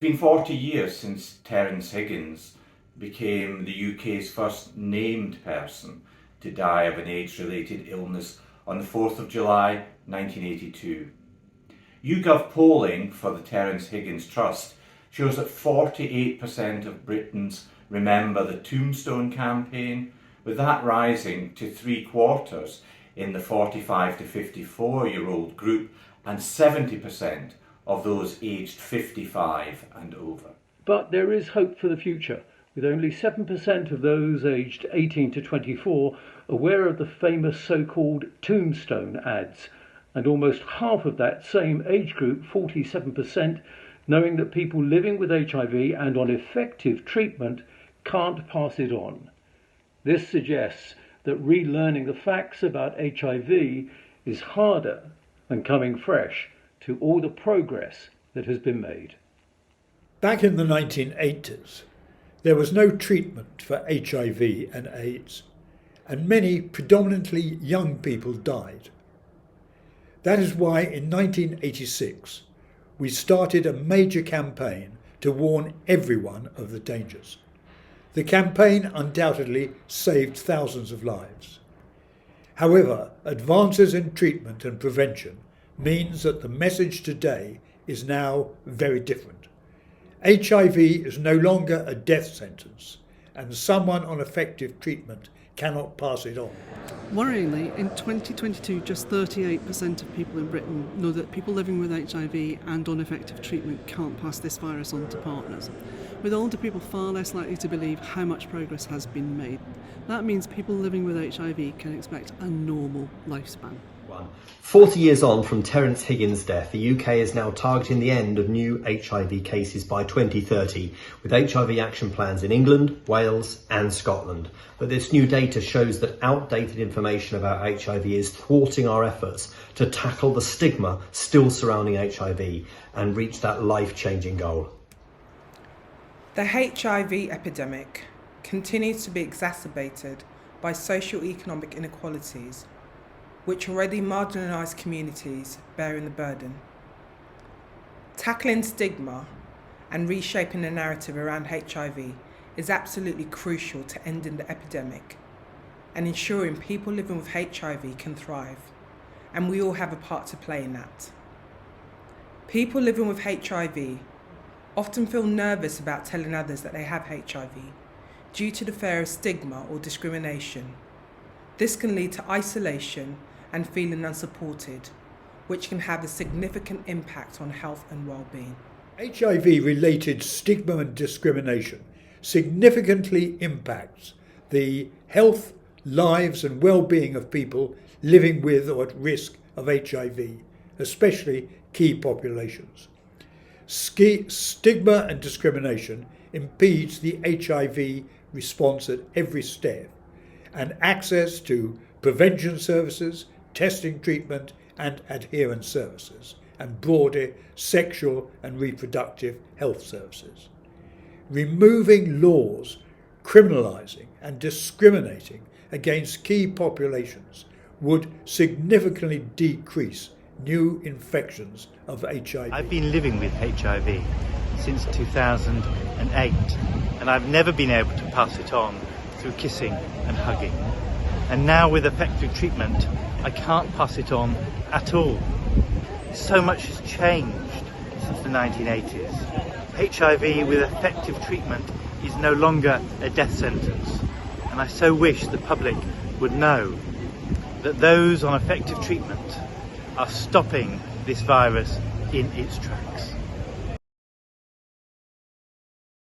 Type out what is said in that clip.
It's been 40 years since Terence Higgins became the UK's first named person to die of an AIDS-related illness on the 4th of July 1982. YouGov polling for the Terence Higgins Trust shows that 48% of Britons remember the Tombstone campaign, with that rising to 3/4 in the 45 to 54-year-old group and 70% of those aged 55 and over. But there is hope for the future, with only 7% of those aged 18 to 24 aware of the famous so-called Tombstone ads, and almost half of that same age group, 47%, knowing that people living with HIV and on effective treatment can't pass it on. This suggests that relearning the facts about HIV is harder than coming fresh to all the progress that has been made. Back in the 1980s, there was no treatment for HIV and AIDS, and many predominantly young people died. That is why in 1986 we started a major campaign to warn everyone of the dangers. The campaign undoubtedly saved thousands of lives. However, advances in treatment and prevention means that the message today is now very different. HIV is no longer a death sentence, and someone on effective treatment cannot pass it on. Worryingly, in 2022, just 38% of people in Britain know that people living with HIV and on effective treatment can't pass this virus on to partners, with older people far less likely to believe how much progress has been made. That means people living with HIV can expect a normal lifespan. 40 years on from Terence Higgins' death, the UK is now targeting the end of new HIV cases by 2030, with HIV action plans in England, Wales and Scotland. But this new data shows that outdated information about HIV is thwarting our efforts to tackle the stigma still surrounding HIV and reach that life-changing goal. The HIV epidemic continues to be exacerbated by socio-economic inequalities, which already marginalised communities bearing the burden. Tackling stigma and reshaping the narrative around HIV is absolutely crucial to ending the epidemic and ensuring people living with HIV can thrive, and we all have a part to play in that. People living with HIV often feel nervous about telling others that they have HIV due to the fear of stigma or discrimination. This can lead to isolation and feeling unsupported, which can have a significant impact on health and well-being. HIV-related stigma and discrimination significantly impacts the health, lives and well-being of people living with or at risk of HIV, especially key populations. Stigma and discrimination impedes the HIV response at every step, and access to prevention services, testing, treatment and adherence services, and broader sexual and reproductive health services. Removing laws criminalising and discriminating against key populations would significantly decrease new infections of HIV. I've been living with HIV since 2008, and I've never been able to pass it on through kissing and hugging. And now with effective treatment, I can't pass it on at all. So much has changed since the 1980s. HIV with effective treatment is no longer a death sentence, and I so wish the public would know that those on effective treatment are stopping this virus in its tracks.